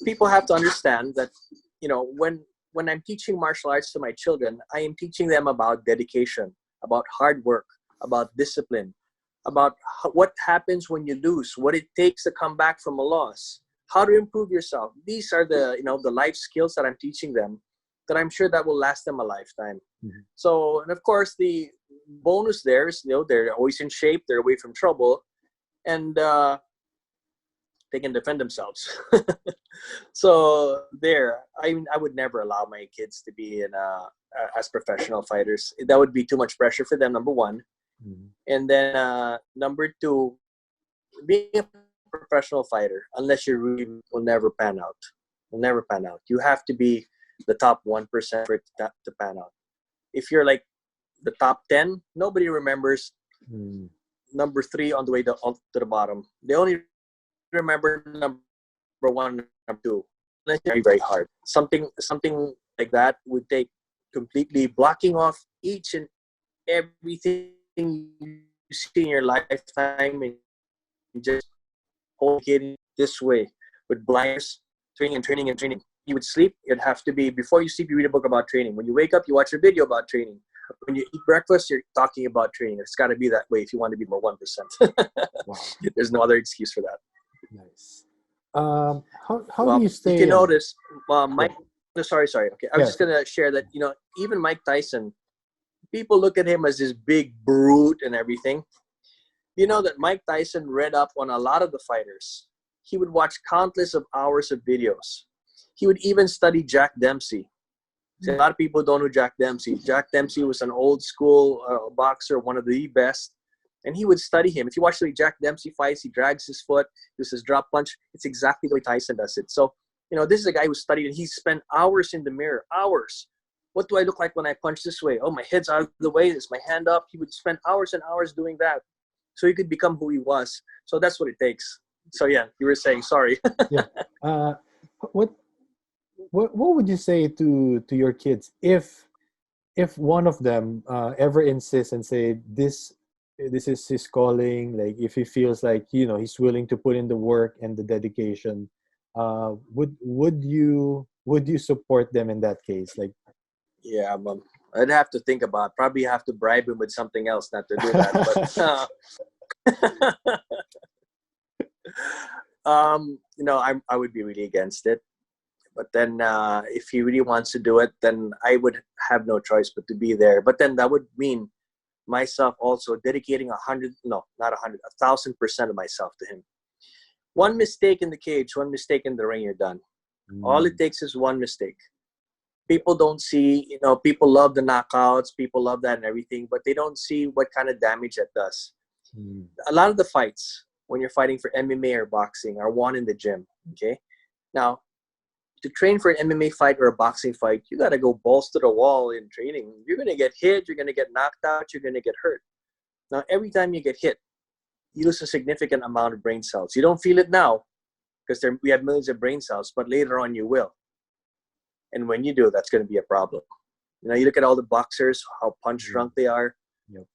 People have to understand that, when I'm teaching martial arts to my children, I am teaching them about dedication, about hard work, about discipline, about what happens when you lose, what it takes to come back from a loss, how to improve yourself. These are the life skills that I'm teaching them that I'm sure that will last them a lifetime. Mm-hmm. So, and of course, the bonus there is, they're always in shape, they're away from trouble, and they can defend themselves. So I would never allow my kids to be as professional fighters. That would be too much pressure for them, number one. Mm-hmm. And then number two, being a professional fighter, unless you really will never pan out. Will never pan out. You have to be the top 1% for it to pan out. If you're like the top 10, nobody remembers number 3 on the way to the bottom. They only remember number 1, number 2. It's very, very hard. Something like that would take completely blocking off each and everything you see in your lifetime and just holding this way with blinders, training. You would sleep, it'd have to be, before you sleep, you read a book about training. When you wake up, you watch a video about training. When you eat breakfast, you're talking about training. It's got to be that way if you want to be more 1%. Wow. There's no other excuse for that. Nice. How do you stay? You can notice, Mike. No, sorry. Okay, I was just gonna share that. Even Mike Tyson, people look at him as this big brute and everything. You know that Mike Tyson read up on a lot of the fighters. He would watch countless of hours of videos. He would even study Jack Dempsey. A lot of people don't know Jack Dempsey. Jack Dempsey was an old school boxer, one of the best. And he would study him. If you watch the way Jack Dempsey fights, he drags his foot, uses his drop punch. It's exactly the way Tyson does it. So, this is a guy who studied and he spent hours in the mirror, hours. What do I look like when I punch this way? Oh, my head's out of the way. Is my hand up? He would spend hours and hours doing that so he could become who he was. So that's what it takes. So, yeah, you were saying, sorry. Yeah. What would you say to your kids if one of them ever insists and say this is his calling, like if he feels like he's willing to put in the work and the dedication, would you support them in that case? Like, yeah, I'd have to think about, probably have to bribe him with something else not to do that. But I would be really against it. But then if he really wants to do it, then I would have no choice but to be there. But then that would mean myself also dedicating 1,000% of myself to him. One mistake in the cage, one mistake in the ring, you're done. All it takes is one mistake. People don't see, people love the knockouts, people love that and everything, but they don't see what kind of damage that does. Mm. A lot of the fights when you're fighting for MMA or boxing are won in the gym. Okay, now to train for an MMA fight or a boxing fight, you got to go balls to the wall in training. You're gonna get hit, you're gonna get knocked out, you're gonna get hurt. Now every time you get hit, you lose a significant amount of brain cells. You don't feel it now because we have millions of brain cells, but later on you will. And when you do, that's going to be a problem. You look at all the boxers, how punch drunk they are. Yep.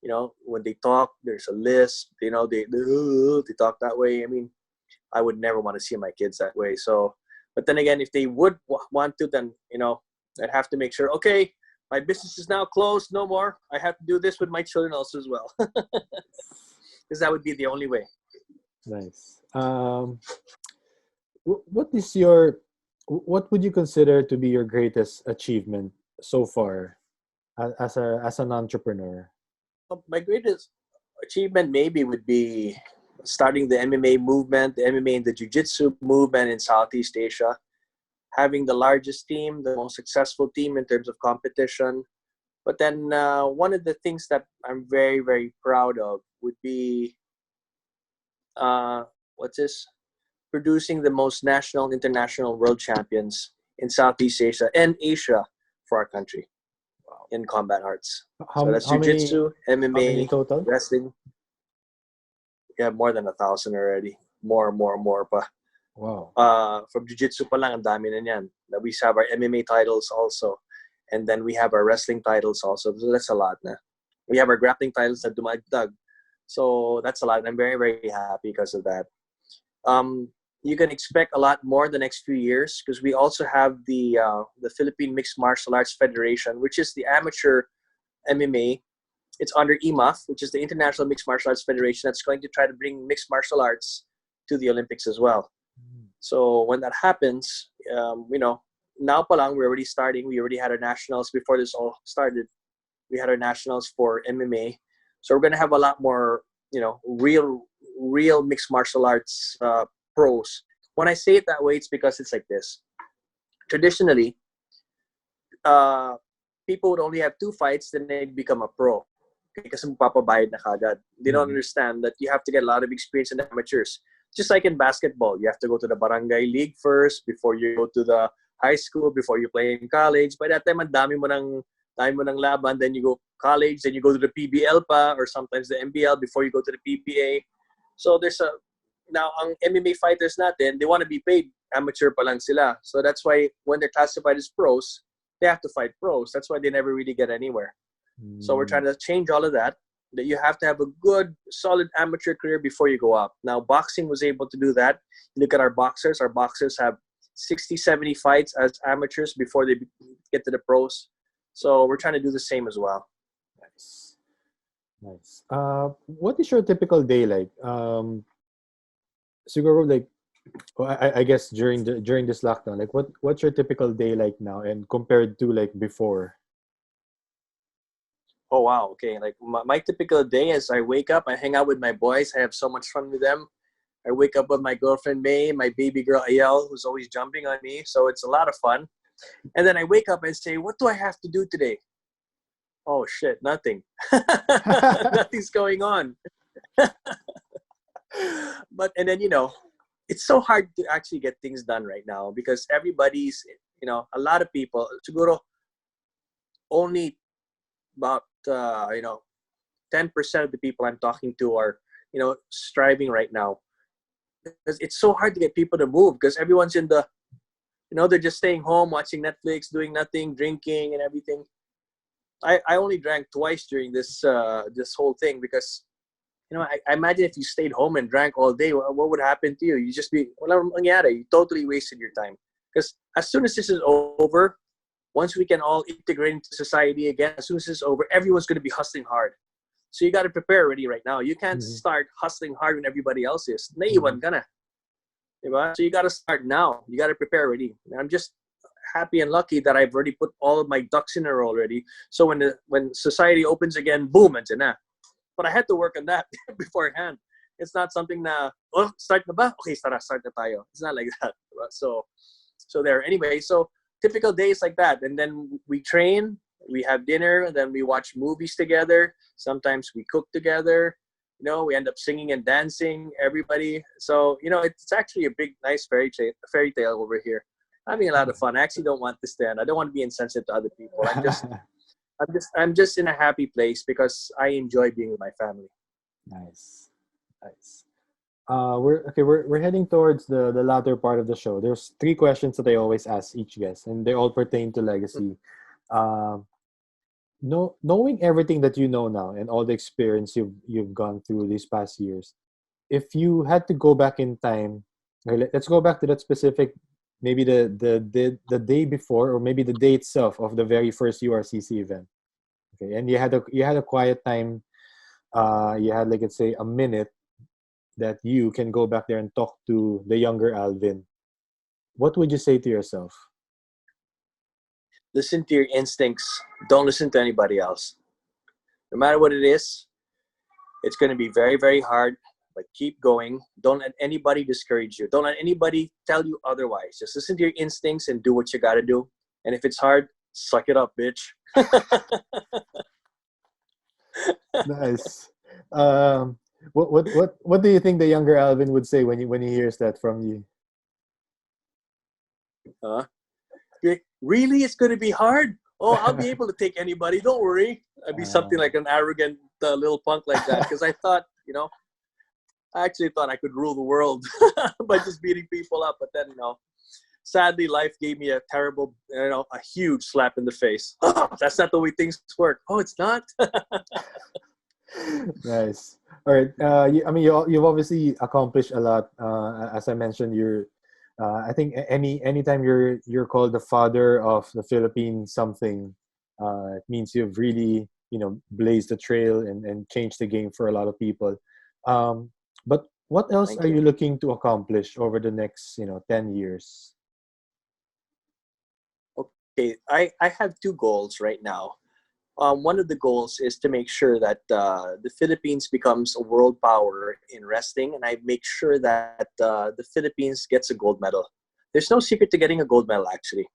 When they talk, there's a lisp. They talk that way. I mean, I would never want to see my kids that way. So, but then again, if they would want to, then I'd have to make sure. Okay, my business is now closed. No more. I have to do this with my children also as well, because that would be the only way. Nice. What would you consider to be your greatest achievement so far as an entrepreneur? My greatest achievement maybe would be starting the MMA movement, the MMA and the Jiu-Jitsu movement in Southeast Asia, having the largest team, the most successful team in terms of competition. But then one of the things that I'm very, very proud of would be, producing the most national, international world champions in Southeast Asia and Asia for our country in combat arts. So that's Jiu-Jitsu, MMA, how many total? wrestling. Yeah, more than 1,000 already. More pa. Wow. From Jiu-Jitsu pa lang, ang dami na niyan. We have our MMA titles also. And then we have our wrestling titles also. So that's a lot na. We have our grappling titles na dumagdag. So that's a lot. I'm very, very happy because of that. You can expect a lot more the next few years because we also have the Philippine Mixed Martial Arts Federation, which is the amateur MMA. It's under IMAF, which is the International Mixed Martial Arts Federation, that's going to try to bring mixed martial arts to the Olympics as well. So when that happens, now pa lang, we're already starting. We already had our nationals before this all started. We had our nationals for MMA. So we're going to have a lot more, real mixed martial arts pros. When I say it that way, it's because it's like this. Traditionally, people would only have 2 fights, then they'd become a pro. Kasi magpapabayad na kagad. They don't understand that you have to get a lot of experience in amateurs. Just like in basketball, you have to go to the barangay league first before you go to the high school, before you play in college. By that time, ang dami mo ng laban. Then you go college, then you go to the PBL pa, or sometimes the MBL before you go to the PBA. So now ang MMA fighters natin, they want to be paid. Amateur pa lang sila. So that's why when they're classified as pros, they have to fight pros. That's why they never really get anywhere. So we're trying to change all of that you have to have a good, solid amateur career before you go up. Now, boxing was able to do that. You look at our boxers. Our boxers have 60, 70 fights as amateurs before they get to the pros. So we're trying to do the same as well. Nice. What is your typical day like? Siguro like, I guess during this lockdown, like what's your typical day like now and compared to like before? Oh, wow. Okay. Like my typical day is I wake up, I hang out with my boys. I have so much fun with them. I wake up with my girlfriend, May, my baby girl, Ayel, who's always jumping on me. So it's a lot of fun. And then I wake up and say, what do I have to do today? Oh, shit. Nothing. Nothing's going on. And then, it's so hard to actually get things done right now because everybody's, a lot of people, siguro only about 10% of the people I'm talking to are striving right now because it's so hard to get people to move because everyone's in the they're just staying home watching Netflix, doing nothing, drinking and everything. I only drank twice during this whole thing because I imagine if you stayed home and drank all day, what would happen to you? You just be you totally wasted your time because as soon as this is over, once we can all integrate into society again, as soon as it's over, everyone's going to be hustling hard. So you got to prepare already right now. You can't start hustling hard when everybody else is. Naiiwan ka na. Diba? So you got to start now. You got to prepare already. I'm just happy and lucky that I've already put all of my ducks in a row already. So when society opens again, boom, andyan na. But I had to work on that beforehand. It's not something na, start na ba? Okay, start na tayo. It's not like that. Diba? So there. Anyway, so typical days like that. And then we train, we have dinner, and then we watch movies together. Sometimes we cook together. we end up singing and dancing, everybody. So, it's actually a big, nice fairy tale over here. Having a lot of fun. I actually don't want this to end. I don't want to be insensitive to other people. I'm just in a happy place because I enjoy being with my family. Nice. We're heading towards the latter part of the show. There's 3 questions that I always ask each guest, and they all pertain to legacy. Knowing everything that you know now and all the experience you've gone through these past years, if you had to go back in time, let's go back to that specific, maybe the day before, or maybe the day itself of the very first URCC event. Okay, and you had a quiet time. You had, like, let's say, a minute that you can go back there and talk to the younger Alvin. What would you say to yourself? Listen to your instincts. Don't listen to anybody else. No matter what it is, it's going to be very, very hard, but keep going. Don't let anybody discourage you. Don't let anybody tell you otherwise. Just listen to your instincts and do what you got to do. And if it's hard, suck it up, bitch. Nice. What do you think the younger Alvin would say when he hears that from you? Really, it's going to be hard? Oh, I'll be able to take anybody. Don't worry. I'd be something like an arrogant little punk like that, because I thought, I actually thought I could rule the world by just beating people up. But then, sadly, life gave me a terrible, a huge slap in the face. Oh, that's not the way things work. Oh, it's not? Nice. All right. You've obviously accomplished a lot. As I mentioned, I think anytime you're called the father of the Philippines something, it means you've really, blazed the trail and changed the game for a lot of people. But what else are you looking to accomplish over the next, 10 years? Okay, I have 2 goals right now. One of the goals is to make sure that the Philippines becomes a world power in wrestling, and I make sure that the Philippines gets a gold medal. There's no secret to getting a gold medal, actually,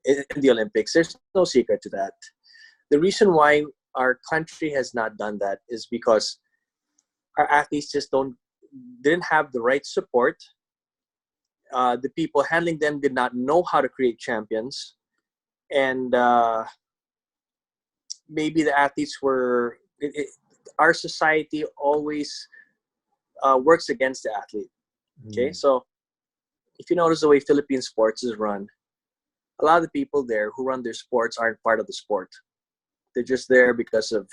in the Olympics. There's no secret to that. The reason why our country has not done that is because our athletes just didn't have the right support. The people handling them did not know how to create champions, and maybe the athletes were. Our society always works against the athlete. Okay, so if you notice the way Philippine sports is run, a lot of the people there who run their sports aren't part of the sport. They're just there because of,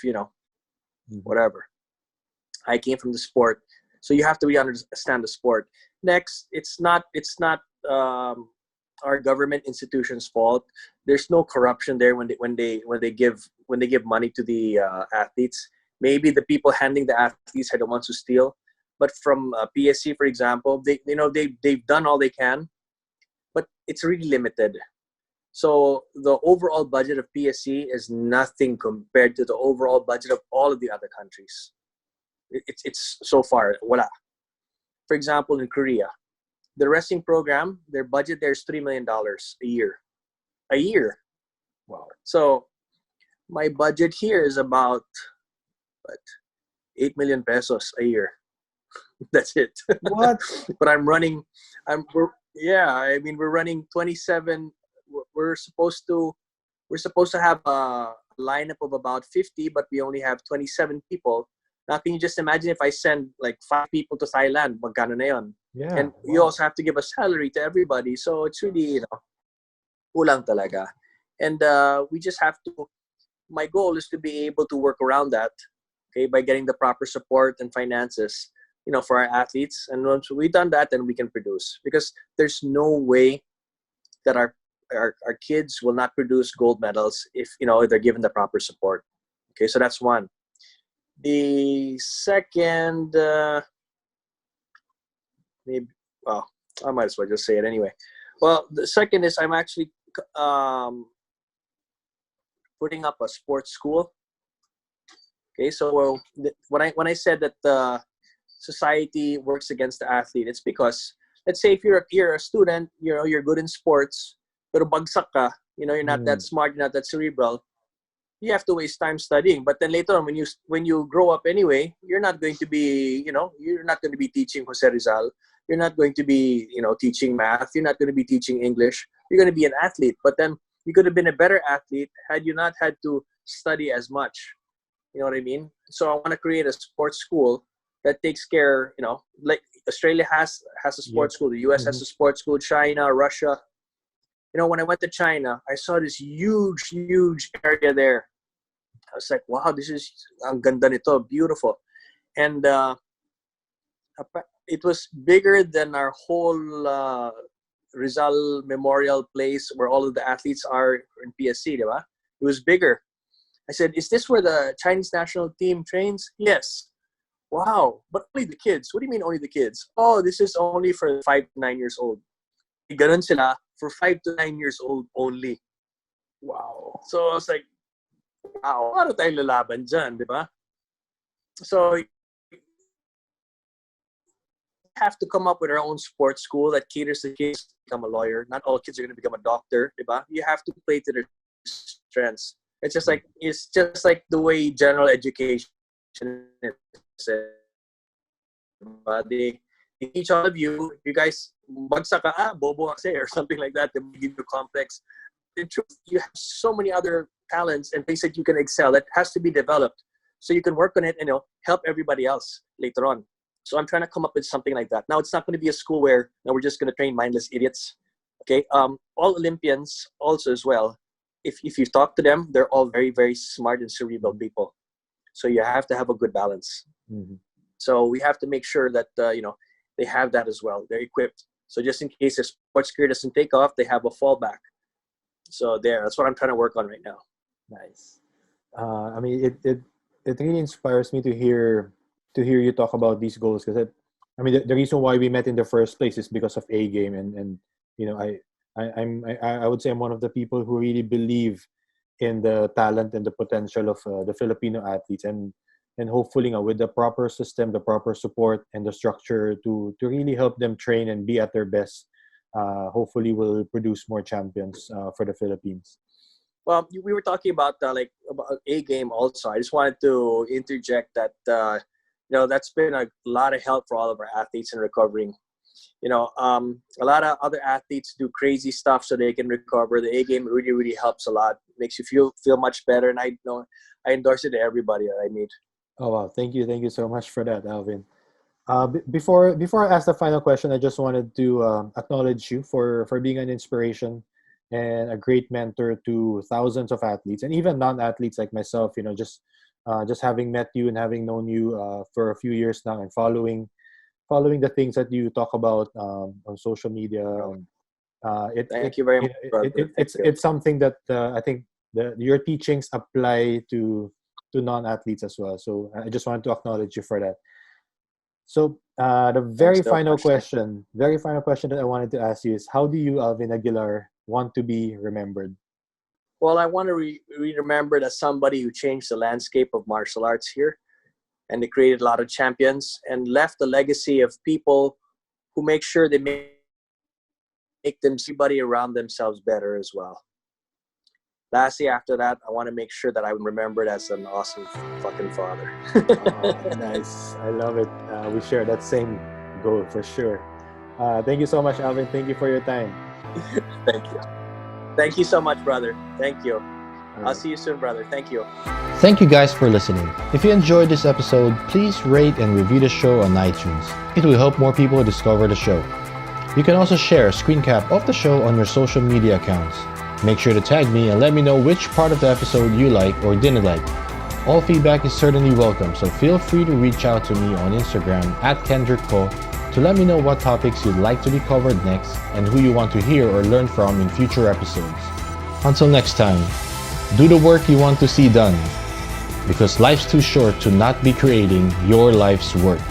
whatever. I came from the sport, so you have to really understand the sport. Next, it's not our government institution's fault. There's no corruption there when they give money to the athletes. Maybe the people handling the athletes are the ones who steal. But from PSC, for example, they've done all they can, but it's really limited. So the overall budget of PSC is nothing compared to the overall budget of all of the other countries. It's so far, voila. For example, in Korea, the wrestling program, their budget there is $3 million a year. A year. Wow. So my budget here is about 8 million pesos a year. That's it. What? But we're running 27. We're supposed to have a lineup of about 50, but we only have 27 people. Now, can you just imagine if I send like 5 people to Thailand? Magkano na yun? Yeah. And you also have to give a salary to everybody. So it's really, kulang talaga. And we just have to, my goal is to be able to work around that, okay, by getting the proper support and finances, for our athletes. And once we've done that, then we can produce. Because there's no way that our kids will not produce gold medals if, they're given the proper support. Okay, so that's one. The second, I might as well just say it anyway. Well, the second is I'm actually putting up a sports school. Okay, so when I said that the society works against the athlete, it's because, let's say if you're a student, you're good in sports, pero bagsak ka, you're not that smart, you're not that cerebral. you have to waste time studying. But then later on, when you grow up anyway, you're not going to be, you're not going to be teaching Jose Rizal. You're not going to be, teaching math. You're not going to be teaching English. You're going to be an athlete. But then you could have been a better athlete had you not had to study as much. You know what I mean? So I want to create a sports school that takes care, like Australia has a sports school. The US has a sports school. China, Russia. When I went to China, I saw this huge area there. I was like, wow, this is ang ganda nito, beautiful. And it was bigger than our whole Rizal Memorial Place where all of the athletes are in PSC, diba? It was bigger. I said, is this where the Chinese national team trains? Yes. Wow, but only the kids. What do you mean only the kids? Oh, this is only for 5 to 9 years old. Ganun sila for 5 to 9 years old only. Wow. So I was like, wow, ano tayong lalaban dyan, di ba? So we have to come up with our own sports school that caters to kids to become a lawyer. Not all kids are going to become a doctor, di ba? You have to play to their strengths. It's just like the way general education is. They teach all of you guys bagsak ka, bobo kasi, or something like that. They give you complex. In truth, you have so many other talents and things that you can excel that has to be developed. So you can work on it and help everybody else later on. So I'm trying to come up with something like that. Now it's not going to be a school where we're just going to train mindless idiots. Okay, all Olympians also as well. If you talk to them, they're all very, very smart and cerebral people. So you have to have a good balance. Mm-hmm. So we have to make sure that they have that as well. They're equipped. So just in case their sports career doesn't take off, they have a fallback. So that's what I'm trying to work on right now. Nice. I mean, it really inspires me to hear you talk about these goals, because the reason why we met in the first place is because of A Game, and I would say I'm one of the people who really believe in the talent and the potential of the Filipino athletes, and hopefully with the proper system, the proper support, and the structure to really help them train and be at their best, hopefully will produce more champions for the Philippines. Well, we were talking about about A Game also. I just wanted to interject that that's been a lot of help for all of our athletes in recovering. A lot of other athletes do crazy stuff so they can recover. The A Game really, really helps a lot. Makes you feel much better, and I endorse it to everybody that I meet. Oh wow! Thank you so much for that, Alvin. Before I ask the final question, I just wanted to acknowledge you for being an inspiration and a great mentor to thousands of athletes and even non-athletes like myself. Just having met you and having known you for a few years now, and following the things that you talk about on social media. Thank you very much, brother. It's something that I think your teachings apply to non-athletes as well. So I just wanted to acknowledge you for that. So the very final question that I wanted to ask you is, how do you, Alvin Aguilar, want to be remembered? Well, I want to be remembered as somebody who changed the landscape of martial arts here, and they created a lot of champions and left a legacy of people who make sure they make everybody around themselves better as well. Lastly, after that, I want to make sure that I'm remembered as an awesome fucking father. Oh, nice. I love it. We share that same goal for sure. Thank you so much, Alvin. Thank you for your time. Thank you. Thank you so much, brother. Thank you. I'll see you soon, brother. Thank you. Thank you guys for listening. If you enjoyed this episode, please rate and review the show on iTunes. It will help more people discover the show. You can also share a screen cap of the show on your social media accounts. Make sure to tag me and let me know which part of the episode you like or didn't like. All feedback is certainly welcome, so feel free to reach out to me on Instagram @KendrickCo to let me know what topics you'd like to be covered next and who you want to hear or learn from in future episodes. Until next time, do the work you want to see done, because life's too short to not be creating your life's work.